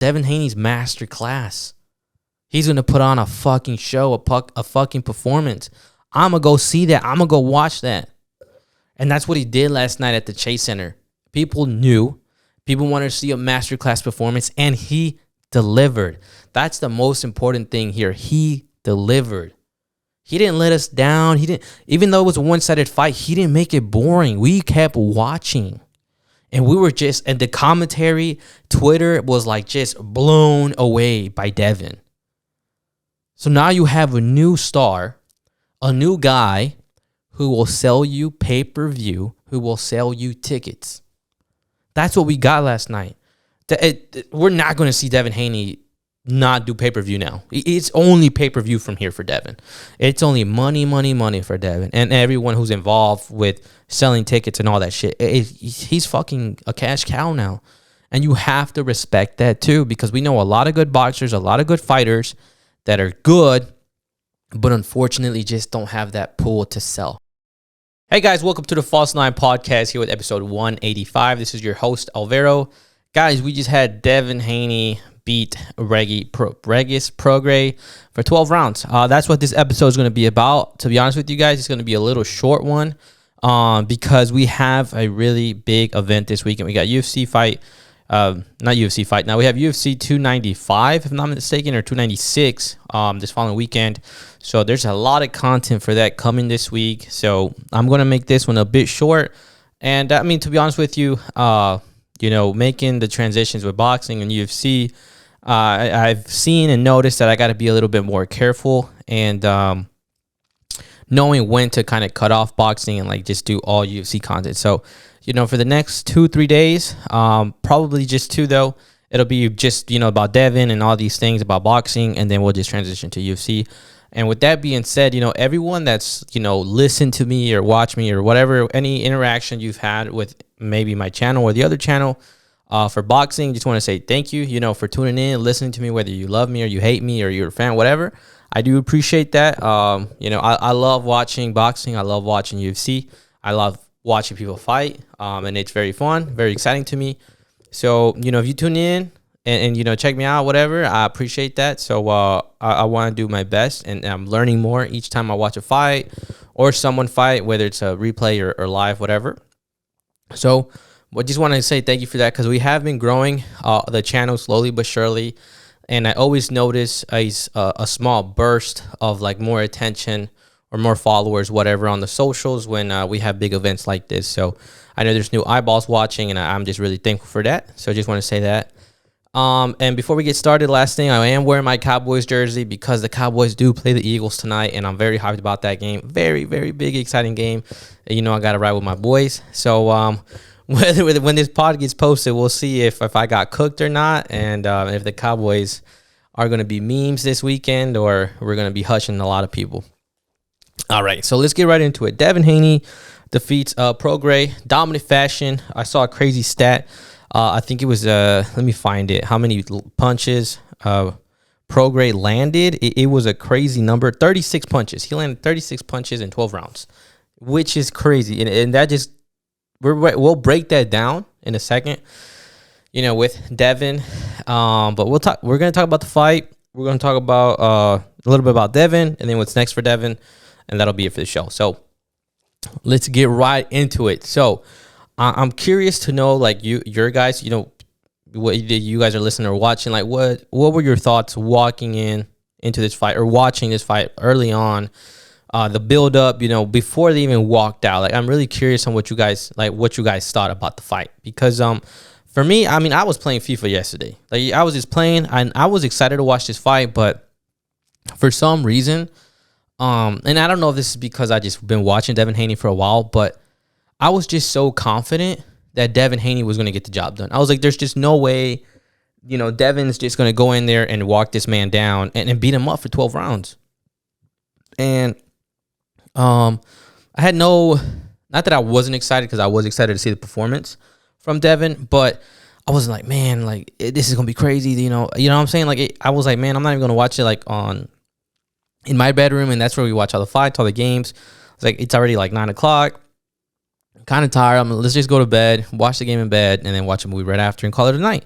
Devin Haney's master class. He's going to put on a fucking show, a fucking performance. I'm going to go see that. I'm going to go watch that. And that's what he did last night at the Chase Center. People knew. People wanted to see a masterclass performance, and he delivered. That's the most important thing here. He delivered. He didn't let us down. He didn't, even though it was a one-sided fight, he didn't make it boring. We kept watching. And we were just, and the commentary, Twitter was like just blown away by Devin. So now you have a new star, a new guy who will sell you pay-per-view, who will sell you tickets. That's what we got last night. We're not going to see Devin Haney not do pay-per-view now. It's only pay-per-view from here for Devin. It's only money, money, money for Devin. And everyone who's involved with selling tickets and all that shit. He's fucking a cash cow now. And you have to respect that too, because we know a lot of good boxers, a lot of good fighters that are good, but unfortunately just don't have that pool to sell. Hey guys, welcome to the False Line Podcast here with episode 185. This is your host, Alvaro. Guys, we just had Devin Haney beat Regis Prograis for 12 rounds. That's what this episode is going to be about. To be honest with you guys, it's going to be a little short one because we have a really big event this weekend. We got UFC fight, not UFC fight. Now we have UFC 295, if I'm not mistaken, or 296 this following weekend. So there's a lot of content for that coming this week. So I'm going to make this one a bit short. And I mean, to be honest with you, making the transitions with boxing and UFC, I've seen and noticed that I got to be a little bit more careful and knowing when to kind of cut off boxing and like just do all UFC content. So, for the next 2-3 days, probably just 2 though, it'll be just, about Devin and all these things about boxing, and then we'll just transition to UFC. And with that being said, everyone that's, listened to me or watch me or whatever, any interaction you've had with maybe my channel or the other channel for boxing, just want to say thank you, for tuning in, listening to me, whether you love me or you hate me or you're a fan, whatever. I do appreciate that. I love watching boxing. I love watching UFC. I love watching people fight, and it's very fun, very exciting to me. So, if you tune in and check me out, whatever, I appreciate that. So I want to do my best, and I'm learning more each time I watch a fight or someone fight, whether it's a replay or live, whatever. So I just want to say thank you for that, because we have been growing the channel slowly but surely, and I always notice a small burst of like more attention or more followers, whatever, on the socials when we have big events like this. So I know there's new eyeballs watching, and I'm just really thankful for that. So I just want to say that. And before we get started, last thing, I am wearing my Cowboys jersey because the Cowboys do play the Eagles tonight, and I'm very hyped about that game. Very, very big, exciting game. I got to ride with my boys. So when this pod gets posted, we'll see if I got cooked or not, and if the Cowboys are going to be memes this weekend or we're going to be hushing a lot of people. All right, so let's get right into it. Devin Haney defeats Prograis, dominant fashion. I saw a crazy stat. I think it was, let me find it, how many punches Prograis landed. It was a crazy number, 36 punches. He landed 36 punches in 12 rounds, which is crazy. And that just, we'll break that down in a second, with Devin. But we're going to talk about the fight. We're going to talk about a little bit about Devin, and then what's next for Devin, and that'll be it for the show. So let's get right into it. So I'm curious to know, like, your guys, what you guys are listening or watching, like, what were your thoughts walking into this fight or watching this fight early on, the build up, before they even walked out? Like, I'm really curious on what you guys thought about the fight, because for me, I mean, I was playing FIFA yesterday. Like, I was just playing, and I was excited to watch this fight, but for some reason, and I don't know if this is because I just been watching Devin Haney for a while, but I was just so confident that Devin Haney was going to get the job done. I was like, there's just no way, Devin's just going to go in there and walk this man down and beat him up for 12 rounds. And I had not that I wasn't excited, because I was excited to see the performance from Devin, but I wasn't like, man, like, this is going to be crazy. You know what I'm saying? Like, I was like, man, I'm not even going to watch it like in my bedroom, and that's where we watch all the fights, all the games. It's like, it's already like 9 o'clock. I'm kind of tired. Let's just go to bed, watch the game in bed, and then watch a movie right after and call it a night.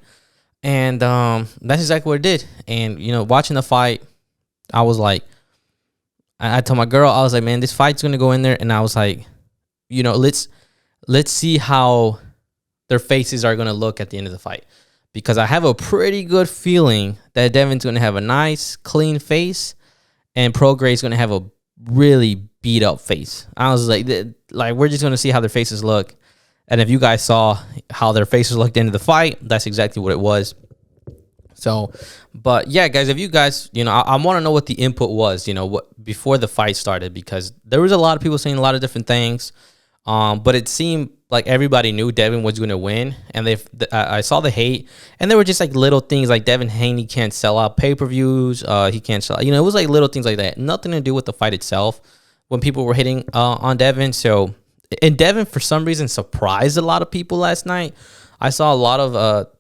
And that's exactly what it did. And watching the fight, I was like, I told my girl, I was like, man, this fight's gonna go in there, and I was like, let's see how their faces are gonna look at the end of the fight, because I have a pretty good feeling that Devin's gonna have a nice, clean face, and Prograis is gonna have a really beat up face. I was like, we're just gonna see how their faces look. And if you guys saw how their faces looked into the fight, that's exactly what it was. So, but yeah, guys, if you guys, I want to know what the input was, what before the fight started, because there was a lot of people saying a lot of different things. But it seemed like everybody knew Devin was going to win, and I saw the hate, and there were just like little things like Devin Haney can't sell out pay-per-views. He can't sell, it was like little things like that. Nothing to do with the fight itself when people were hitting on Devin. So, and Devin, for some reason, surprised a lot of people last night. I saw a lot of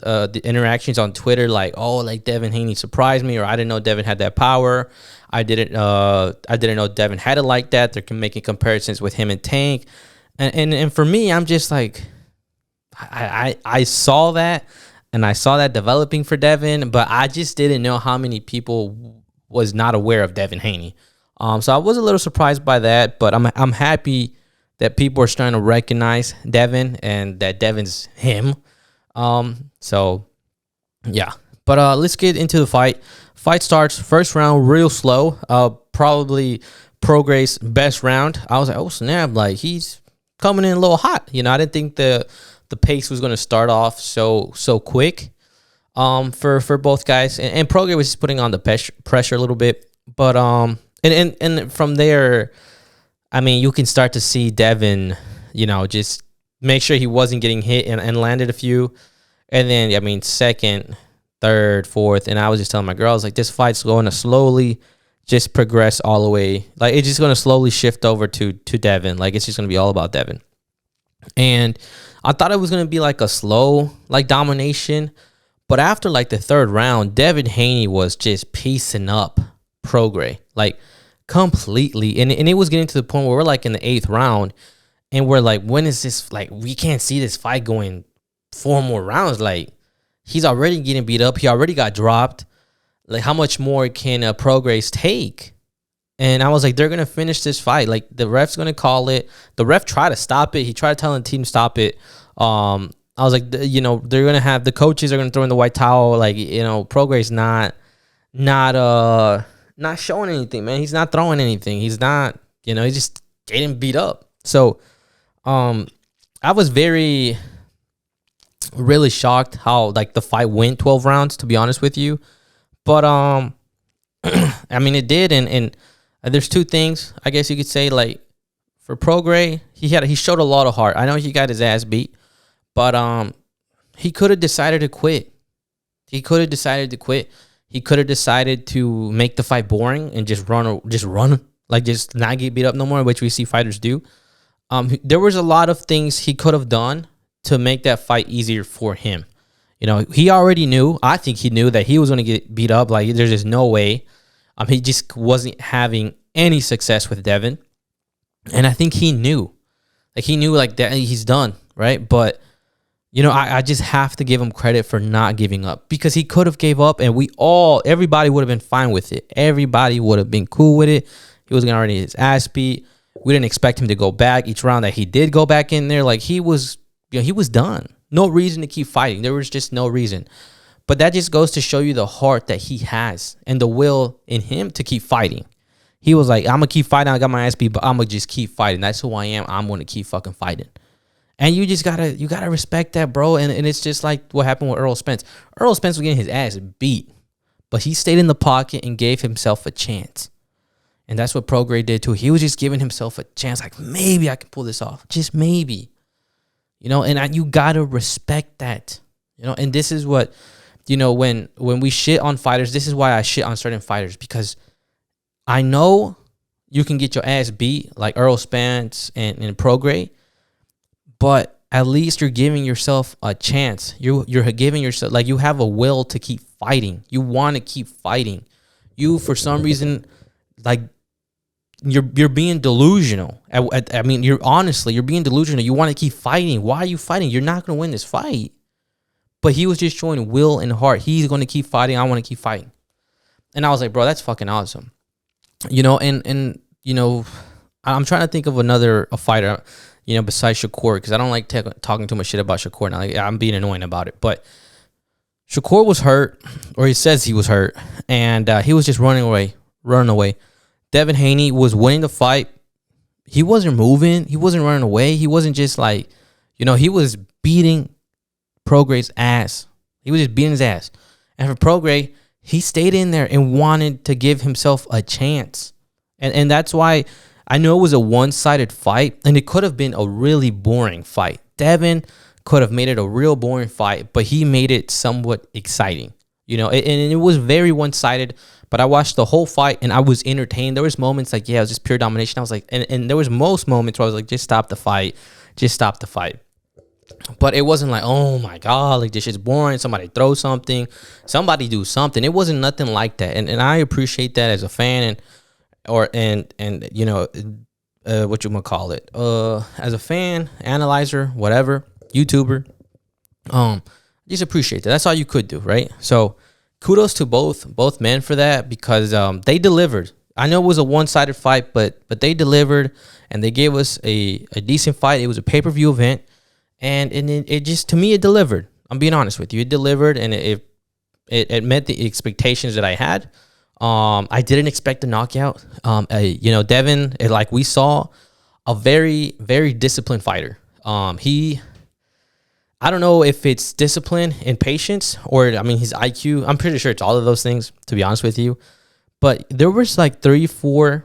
the interactions on Twitter, like, oh, like Devin Haney surprised me, or I didn't know Devin had that power. I didn't know Devin had it like that. They're making comparisons with him and Tank. And for me, I'm just like, I saw that, and I saw that developing for Devin, but I just didn't know how many people was not aware of Devin Haney. So I was a little surprised by that, but I'm happy that people are starting to recognize Devin and that Devin's him. So yeah, but let's get into the fight. Fight starts, first round real slow. Probably Prograis' best round. I was like, oh snap, like he's coming in a little hot. I didn't think the pace was going to start off so quick for both guys. And Prograis was just putting on the pressure a little bit. But and from there, I mean, you can start to see Devin, just make sure he wasn't getting hit and landed a few. And then, I mean, second, third, fourth. And I was just telling my girl, I was like, this fight's going to slowly just progress all the way. Like, it's just going to slowly shift over to Devin. Like, it's just going to be all about Devin. And I thought it was going to be like a slow, like, domination. But after, like, the third round, Devin Haney was just piecing up Prograis, like, completely. And it was getting to the point where we're, like, in the 8th round. And we're like, when is this? Like, we can't see this fight going 4 more rounds. Like, he's already getting beat up. He already got dropped. Like, how much more can Prograis take? And I was like, they're going to finish this fight. Like, the ref's going to call it. The ref tried to stop it. He tried telling the team to stop it. I was like, they're going to have, the coaches are going to throw in the white towel. Like, Prograis not showing anything, man. He's not throwing anything. He's not, he's just getting beat up. So, I was really shocked how, like, the fight went 12 rounds, to be honest with you. But, I mean, it did. And there's 2 things, I guess you could say. Like, for Prograis, he showed a lot of heart. I know he got his ass beat, but, he could have decided to quit. He could have decided to make the fight boring and just run, like, just not get beat up no more, which we see fighters do. There was a lot of things he could have done to make that fight easier for him. He already knew. I think he knew that he was going to get beat up. Like, there's just no way. He just wasn't having any success with Devin. And I think he knew. Like, that he's done, right? But, I just have to give him credit for not giving up, because he could have gave up, and everybody would have been fine with it. Everybody would have been cool with it. He was going to already get his ass beat. We didn't expect him to go back each round that he did go back in there. Like, he was done. No reason to keep fighting. There was just no reason. But that just goes to show you the heart that he has and the will in him to keep fighting. He was like, I'm going to keep fighting. I got my ass beat, but I'm going to just keep fighting. That's who I am. I'm going to keep fucking fighting. And you just got to respect that, bro. And it's just like what happened with Errol Spence. Errol Spence was getting his ass beat, but he stayed in the pocket and gave himself a chance. And that's what Prograis did too. He was just giving himself a chance, like, maybe I can pull this off. Just maybe. And you got to respect that. And this is what, when we shit on fighters, this is why I shit on certain fighters, because I know you can get your ass beat like Errol Spence and Prograis, but at least you're giving yourself a chance. You're giving yourself, like, you have a will to keep fighting. You want to keep fighting. You, for some reason, like, you're being delusional. I mean, you're being delusional. You want to keep fighting. Why are you fighting? You're not going to win this fight. but he was just showing will and heart. He's going to keep fighting. I want to keep fighting. And I was like, bro, that's fucking awesome. And I'm trying to think of a fighter, besides Shakur, because I don't like talking too much shit about Shakur now. Like, I'm being annoying about it. But Shakur was hurt, or he says he was hurt, and he was just running away. Devin Haney was winning the fight. He wasn't moving. He wasn't running away. He wasn't just like, he was beating Prograis' ass. He was just beating his ass. And for Prograis, he stayed in there and wanted to give himself a chance. And that's why I know it was a one-sided fight, and it could have been a really boring fight. Devin could have made it a real boring fight, but he made it somewhat exciting. And it was very one-sided, but I watched the whole fight, and I was entertained. There was moments like, it was just pure domination. I was like, and there was most moments where I was like, just stop the fight. Just stop the fight. But it wasn't like, oh my God, like this shit's boring. Somebody throw something. Somebody do something. It wasn't nothing like that. And I appreciate that as a fan what you gonna call it? As a fan, analyzer, whatever, YouTuber. Just appreciate that. That's all you could do, right? So kudos to both men for that, because they delivered. I know it was a one-sided fight, but they delivered, and they gave us a decent fight. It was a pay-per-view event. And it just, to me, it delivered. I'm being honest with you. It delivered, and it met the expectations that I had. I didn't expect a knockout. Devin, like we saw, a very, very disciplined fighter. I don't know if it's discipline and patience, or, his IQ. I'm pretty sure it's all of those things, to be honest with you. But there was like 3, 4,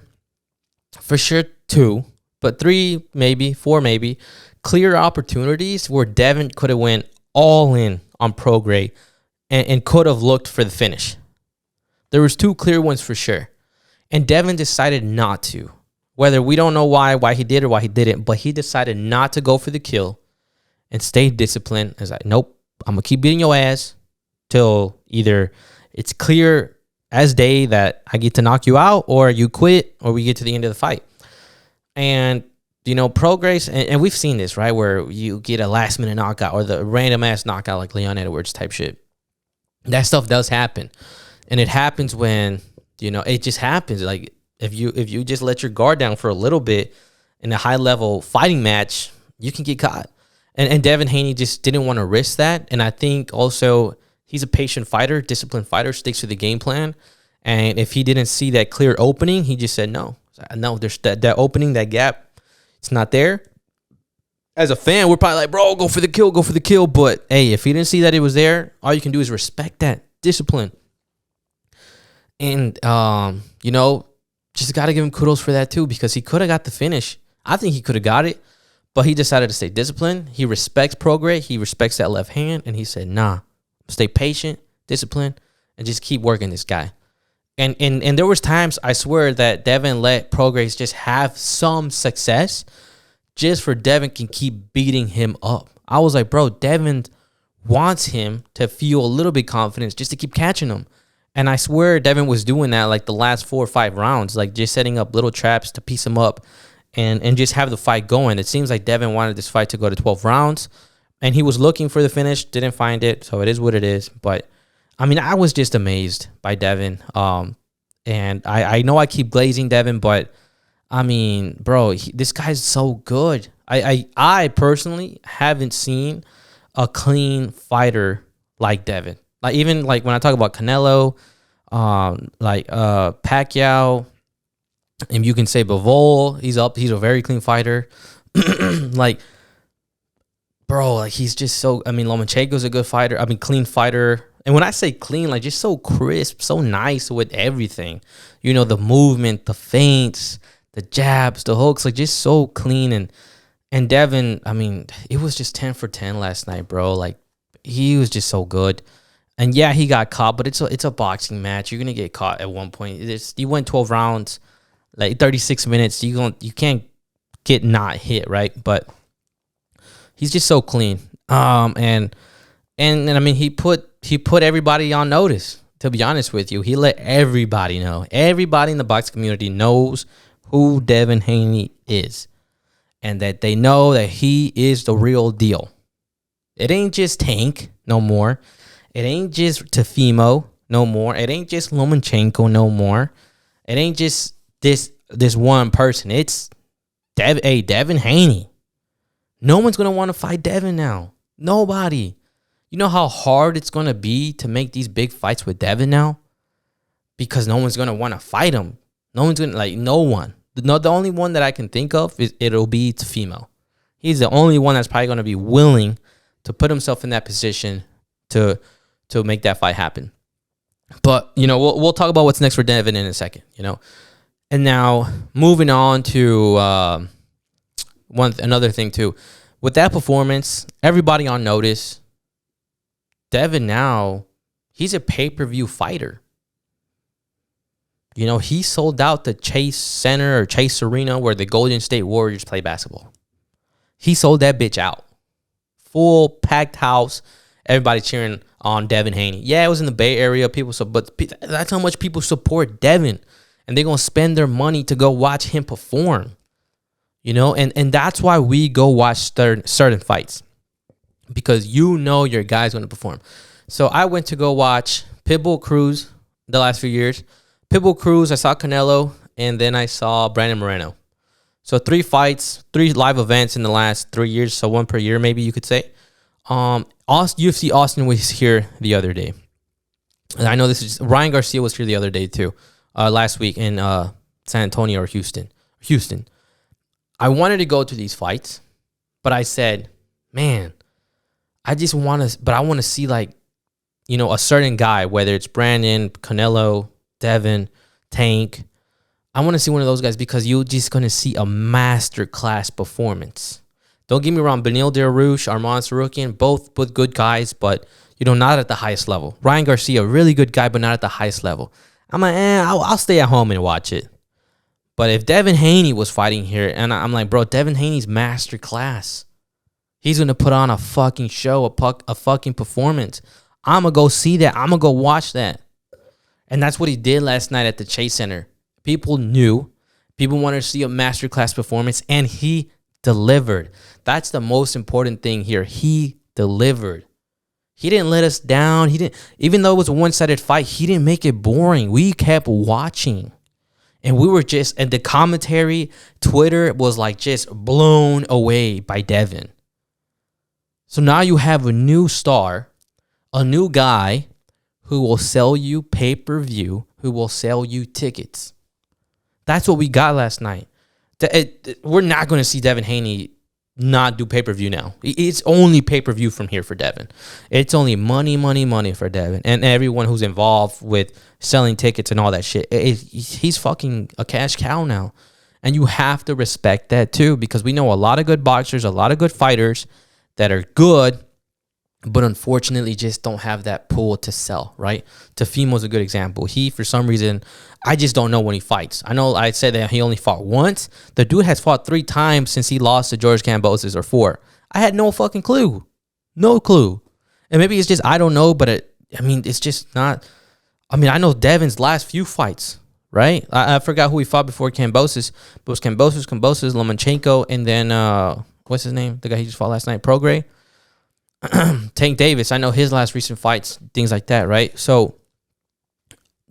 for sure 2, but 3 maybe, 4 maybe, clear opportunities where Devin could have went all in on Prograis and could have looked for the finish. There was 2 clear ones for sure. And Devin decided not to. Whether we don't know why he did or why he didn't, but he decided not to go for the kill and stay disciplined. It's like, nope, I'm going to keep beating your ass till either it's clear as day that I get to knock you out, or you quit, or we get to the end of the fight. And Prograis, and we've seen this, right, where you get a last-minute knockout or the random-ass knockout like Leon Edwards type shit. That stuff does happen. And it happens when, it just happens. Like, if you just let your guard down for a little bit in a high-level fighting match, you can get caught. And Devin Haney just didn't want to risk that. And I think also he's a patient fighter, disciplined fighter, sticks to the game plan. And if he didn't see that clear opening, he just said no. No, there's that opening, that gap. It's not there. As a fan, we're probably like, bro, go for the kill. But, hey, if he didn't see that it was there, all you can do is respect that discipline. And, just got to give him kudos for that, too, because he could have got the finish. I think he could have got it, but he decided to stay disciplined. He respects Prograis. He respects that left hand. And he said, nah, stay patient, disciplined, and just keep working this guy. And there was times, I swear, that Devin let Prograis just have some success just for Devin can keep beating him up. I was like, bro, Devin wants him to feel a little bit confidence just to keep catching him. And I swear Devin was doing that like the last 4 or 5 rounds, like just setting up little traps to piece him up and just have the fight going. It seems like Devin wanted this fight to go to 12 rounds, and he was looking for the finish, didn't find it, so it is what it is. But I was just amazed by Devin. And I know I keep glazing Devin, but bro, this guy's so good. I personally haven't seen a clean fighter like Devin. Like, even like when I talk about Canelo, Pacquiao, and you can say Bivol, he's a very clean fighter. Like, bro, like he's just so, Lomachenko's a good fighter. Clean fighter. And when I say clean, like just so crisp, so nice with everything. The movement, the feints, the jabs, the hooks, like just so clean. And Devin, it was just 10 for 10 last night, bro. Like, he was just so good. And yeah, he got caught, but it's a boxing match. You're gonna get caught at one point. You went 12 rounds, like 36 minutes. You can't get not hit, right? But he's just so clean. And he put everybody on notice. To be honest with you, he let everybody know. Everybody in the boxing community knows who Devin Haney is, and that they know that he is the real deal. It ain't just Tank. no more. It ain't just Teofimo no more. It ain't just Lomachenko no more. It ain't just this one person. It's Devin Haney. No one's gonna want to fight Devin now. Nobody. You know how hard it's gonna be to make these big fights with Devin now? Because no one's gonna want to fight him. No one's gonna no one. The only one that I can think of is it'll be Teofimo. He's the only one that's probably gonna be willing to put himself in that position to make that fight happen. But we'll talk about what's next for Devin in a second. And now moving on to another thing too, with that performance, everybody on notice. Devin now, he's a pay-per-view fighter. He sold out the Chase Center or Chase Arena where the Golden State Warriors play basketball. He sold that bitch out. Full packed house. Everybody cheering on Devin Haney. Yeah, it was in the Bay Area. But that's how much people support Devin. And they're going to spend their money to go watch him perform. And that's why we go watch certain fights. Because your guy's going to perform. So I went to go watch Pitbull Cruz the last few years. Pitbull Cruz, I saw Canelo, and then I saw Brandon Moreno. So 3 fights, 3 live events in the last 3 years, so 1 per year, maybe you could say. UFC Austin was here the other day. And I know Ryan Garcia was here the other day too, last week in San Antonio or Houston. I wanted to go to these fights, but I said, man, I want to see a certain guy, whether it's Brandon, Canelo, Devin, Tank. I want to see one of those guys because you're just going to see a masterclass performance. Don't get me wrong, Beneil Dariush, Arman Tsarukyan, both good guys, but not at the highest level. Ryan Garcia, really good guy, but not at the highest level. I'm like, I'll stay at home and watch it. But if Devin Haney was fighting here, and I'm like, bro, Devin Haney's masterclass. He's going to put on a fucking show, a fucking performance. I'm going to go see that. I'm going to go watch that. And that's what he did last night at the Chase Center. People knew. People wanted to see a masterclass performance, and he delivered. That's the most important thing here. He delivered. He didn't let us down. Even though it was a one-sided fight, he didn't make it boring. We kept watching. And we were and the commentary, Twitter was just blown away by Devin. So now you have a new star, a new guy who will sell you pay-per-view, who will sell you tickets. That's what we got last night. We're not going to see Devin Haney not do pay-per-view now. It's only pay-per-view from here for Devin. It's only money, money, money for Devin. And everyone who's involved with selling tickets and all that shit. He's fucking a cash cow now. And you have to respect that too, because we know a lot of good boxers, a lot of good fighters that are good, but unfortunately just don't have that pool to sell, right? Teofimo's a good example. He, for some reason, I just don't know when he fights. I know I said that he only fought once. The dude has fought 3 times since he lost to George Kambosos, or 4. I had no fucking clue. No clue. And maybe it's just, I don't know, but it's just not. I know Devin's last few fights, right? I forgot who he fought before Kambosos, but it was Kambosos, Lomachenko, and then, what's his name? The guy he just fought last night, Prograis. Tank Davis, I know his last recent fights, things like that, right? So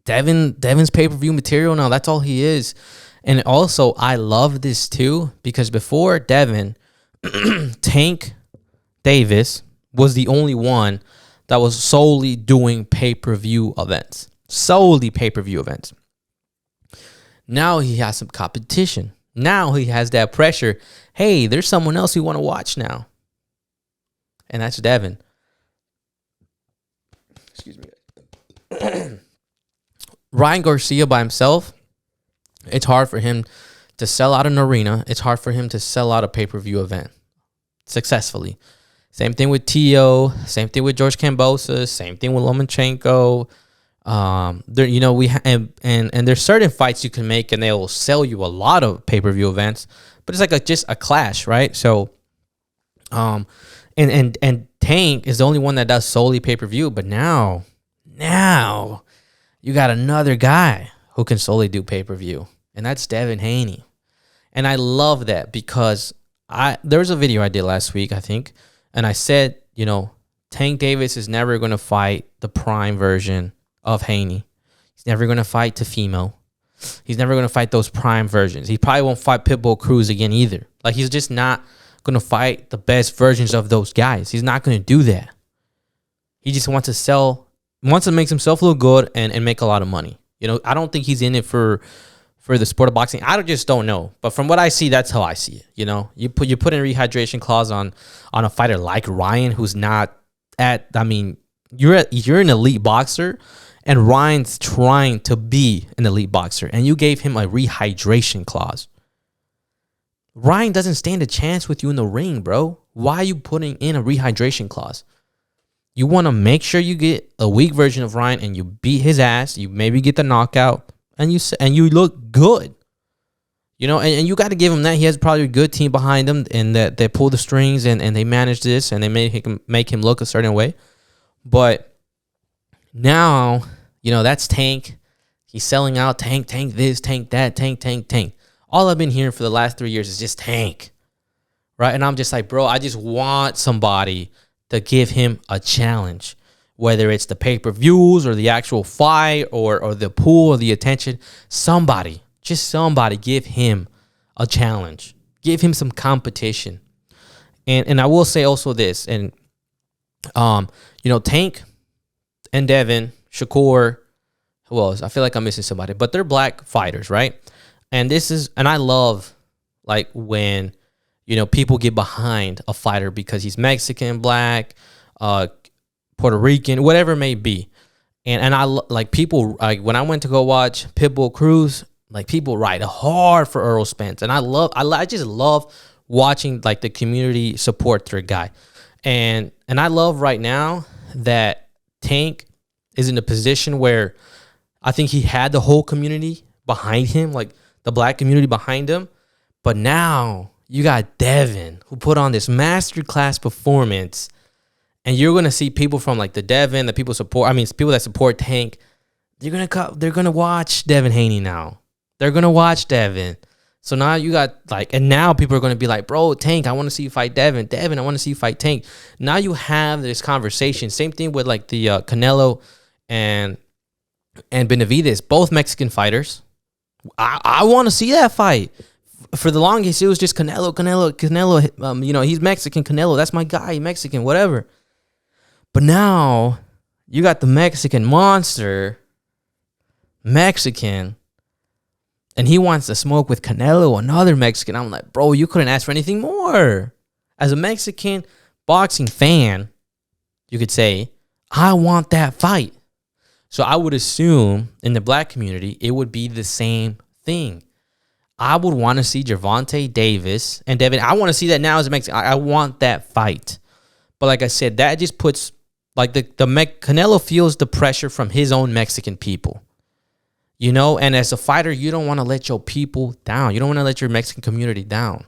Devin's pay-per-view material now, that's all he is. And also, I love this too, because before Devin, Tank Davis was the only one that was solely doing pay-per-view events. Solely pay-per-view events. Now he has some competition. Now he has that pressure. Hey, there's someone else you want to watch now. And that's Devin. Excuse me. Ryan Garcia by himself, it's hard for him to sell out an arena. It's hard for him to sell out a pay-per-view event successfully. Same thing with Tio. Same thing with George Kambosos. Same thing with Lomachenko. There's certain fights you can make and they will sell you a lot of pay-per-view events, but it's just a clash, right? So, And Tank is the only one that does solely pay-per-view. But now you got another guy who can solely do pay-per-view. And that's Devin Haney. And I love that because there was a video I did last week, I think. And I said, Tank Davis is never going to fight the prime version of Haney. He's never going to fight Teofimo. He's never going to fight those prime versions. He probably won't fight Pitbull Cruz again either. Like, he's just not going to fight the best versions of those guys. He's not going to do that. He just wants to make himself look good and make a lot of money. You know, I don't think he's in it for the sport of boxing. Just don't know. But from what I see, that's how I see it. You know, you put in a rehydration clause on a fighter like Ryan, who's not you're an elite boxer, and Ryan's trying to be an elite boxer, and you gave him a rehydration clause. Ryan doesn't stand a chance with you in the ring, bro. Why are you putting in a rehydration clause? You want to make sure you get a weak version of Ryan and you beat his ass. You maybe get the knockout and you look good. You know, and you got to give him that. He has probably a good team behind him, and that they pull the strings and they manage this and they make him look a certain way. But now, you know, that's Tank. He's selling out. Tank this, Tank that, Tank. All I've been hearing for the last 3 years is just Tank, right? And I'm just like, bro, I just want somebody to give him a challenge, whether it's the pay-per-views or the actual fight or the pool or the attention. Somebody give him a challenge. Give him some competition. And I will say also this, and you know, Tank and Devin, Shakur, who else? I feel like I'm missing somebody, but they're black fighters, right? And I love, like, when, you know, people get behind a fighter because he's Mexican, black, Puerto Rican, whatever it may be. And I like people, like, when I went to go watch Pitbull Cruz, like, people ride hard for Earl Spence. And I just love watching, like, the community support their guy. And I love right now that Tank is in a position where I think he had the whole community behind him, like the black community behind him. But now you got Devin, who put on this masterclass performance. And you're going to see people from, like, the Devin, the people that support Tank, they're going to watch Devin Haney now. They're going to watch Devin. So now you got, like, and now people are going to be like, bro, Tank, I want to see you fight Devin. Devin, I want to see you fight Tank. Now you have this conversation. Same thing with, like, the Canelo and Benavidez, both Mexican fighters. I want to see that fight. For the longest, it was just Canelo. You know, he's Mexican. Canelo, that's my guy. Mexican, whatever. But now you got the Mexican monster, Mexican, and he wants to smoke with Canelo, another Mexican. I'm like, bro, you couldn't ask for anything more. As a Mexican boxing fan, you could say, I want that fight. So I would assume in the black community, it would be the same thing. I would want to see Gervonta Davis and Devin. I want to see that now as a Mexican. I want that fight. But like I said, that just puts, like, Canelo feels the pressure from his own Mexican people. You know, and as a fighter, you don't want to let your people down. You don't want to let your Mexican community down.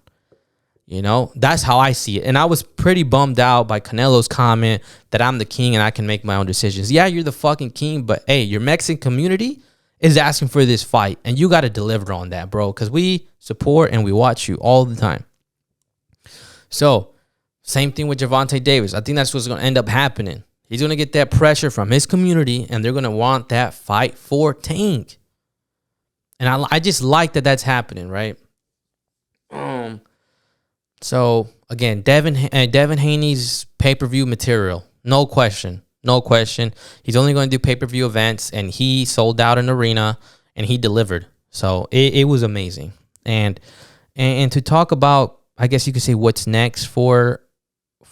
You know, that's how I see it. And I was pretty bummed out by Canelo's comment that I'm the king and I can make my own decisions. Yeah, you're the fucking king, but hey, your Mexican community is asking for this fight, and you got to deliver on that, bro, because we support and we watch you all the time. So, same thing with Gervonta Davis. I think that's what's going to end up happening. He's going to get that pressure from his community, and they're going to want that fight for Tank. And I just like that that's happening, right? So, again, Devin Haney's pay-per-view material, no question. He's only going to do pay-per-view events, and he sold out an arena, and he delivered. So, it was amazing. And to talk about, I guess you could say, what's next for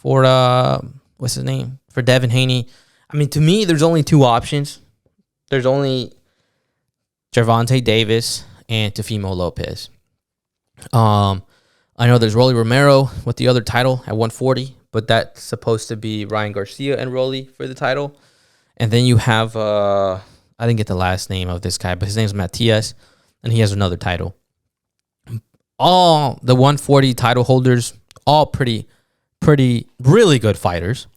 what's his name? For Devin Haney. I mean, to me, there's only two options. There's only Gervonta Davis and Teofimo Lopez. I know there's Rolly Romero with the other title at 140, but that's supposed to be Ryan Garcia and Rolly for the title. And then you have, I didn't get the last name of this guy, but his name's Matias, and he has another title. All the 140 title holders, all pretty, really good fighters.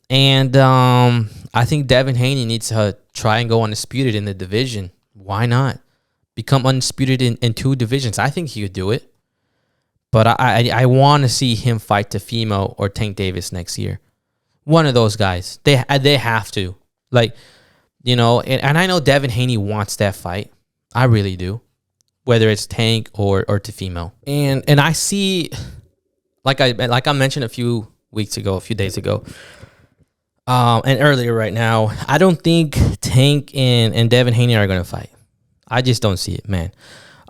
And I think Devin Haney needs to try and go undisputed in the division. Why not? Become undisputed in two divisions. I think he could do it. But I want to see him fight Teofimo or Tank Davis next year. One of those guys. They have to. Like, you know, and I know Devin Haney wants that fight. I really do. Whether it's Tank or Teofimo. And I see, like I mentioned a few days ago, and earlier right now, I don't think Tank and Devin Haney are going to fight. I just don't see it, man.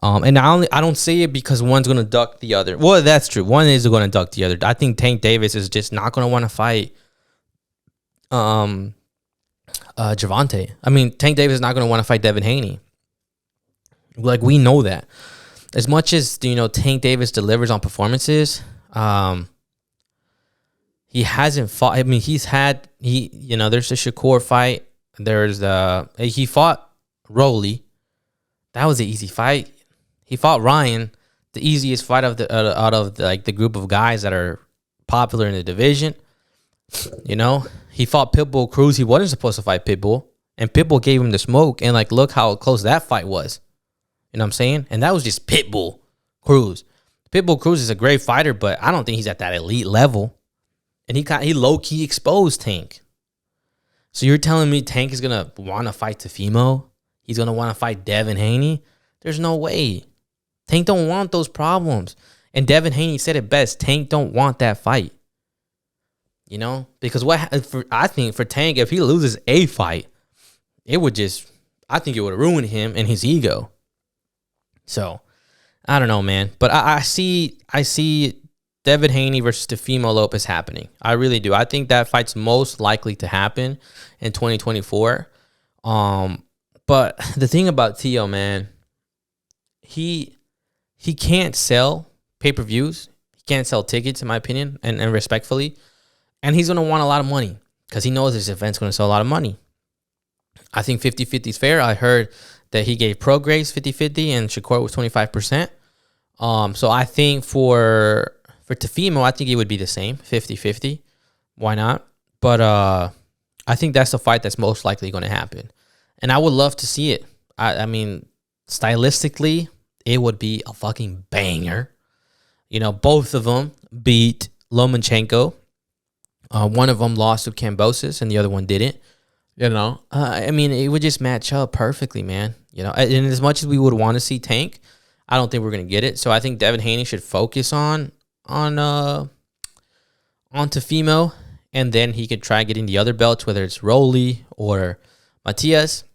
And I don't see it because one's going to duck the other. Well, that's true. One is going to duck the other. I think Tank Davis is just not going to want to fight Gervonta. I mean, Tank Davis is not going to want to fight Devin Haney. Like, we know that. As much as, you know, Tank Davis delivers on performances, he hasn't fought. I mean, there's the Shakur fight. He fought Rolly. That was an easy fight. He fought Ryan, the easiest fight out of the group of guys that are popular in the division. You know, he fought Pitbull Cruz. He wasn't supposed to fight Pitbull, and Pitbull gave him the smoke. And like, look how close that fight was. You know what I'm saying? And that was just Pitbull Cruz. Pitbull Cruz is a great fighter, but I don't think he's at that elite level. And he low key exposed Tank. So you're telling me Tank is gonna want to fight Teofimo? He's gonna want to fight Devin Haney? There's no way. Tank don't want those problems. And Devin Haney said it best. Tank don't want that fight. You know? Because I think for Tank, if he loses a fight, I think it would ruin him and his ego. So, I don't know, man. But I see Devin Haney versus Teofimo Lopez happening. I really do. I think that fight's most likely to happen in 2024. But the thing about Teo, man, he can't sell pay-per-views. He can't sell tickets, in my opinion, and respectfully. And he's going to want a lot of money because he knows this event's going to sell a lot of money. I think 50-50 is fair. I heard that he gave Prograis 50-50 and Shakur was 25%. So I think for Teofimo, I think it would be the same, 50-50. Why not? But I think that's the fight that's most likely going to happen. And I would love to see it. I mean, stylistically, it would be a fucking banger. You know, both of them beat Lomachenko. One of them lost to Kambosos and the other one didn't. You know, I mean, it would just match up perfectly, man. You know, and as much as we would want to see Tank, I don't think we're going to get it. So I think Devin Haney should focus on Teofimo, and then he could try getting the other belts, whether it's Rolly or Matias.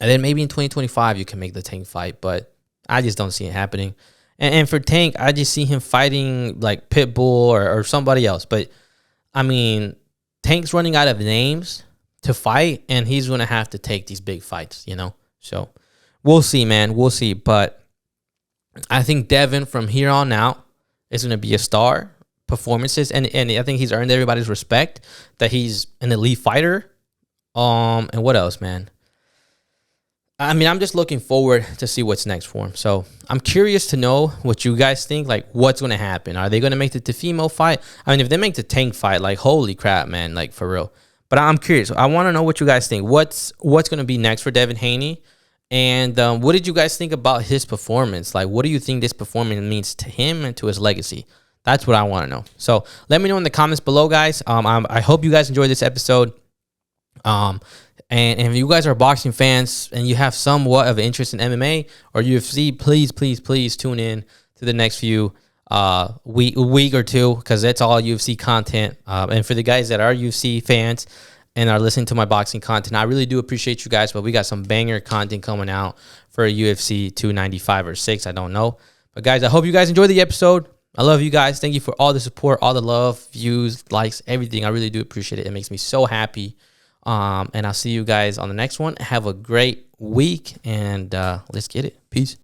And then maybe in 2025 you can make the Tank fight, but I just don't see it happening. And for Tank, I just see him fighting like Pitbull or somebody else. But, I mean, Tank's running out of names to fight, and he's going to have to take these big fights, you know? So, we'll see, man. We'll see. But I think Devin, from here on out, is going to be a star. Performances, and I think he's earned everybody's respect that he's an elite fighter. And what else, man? I mean, I'm just looking forward to see what's next for him. So I'm curious to know what you guys think. Like, what's going to happen? Are they going to make the Teofimo fight? I mean, if they make the Tank fight, like, holy crap, man, like, for real. But I'm curious. I want to know what you guys think. What's going to be next for Devin Haney? And what did you guys think about his performance? Like, what do you think this performance means to him and to his legacy? That's what I want to know. So let me know in the comments below, guys. I hope you guys enjoyed this episode. And if you guys are boxing fans and you have somewhat of an interest in MMA or UFC, please tune in to the next few week or two, because that's all UFC content. And for the guys that are UFC fans and are listening to my boxing content, I really do appreciate you guys. But we got some banger content coming out for a UFC 295 or 6. I don't know. But guys, I hope you guys enjoyed the episode. I love you guys. Thank you for all the support, all the love, views, likes, everything. I really do appreciate it. It makes me so happy. And I'll see you guys on the next one. Have a great week, and let's get it. Peace.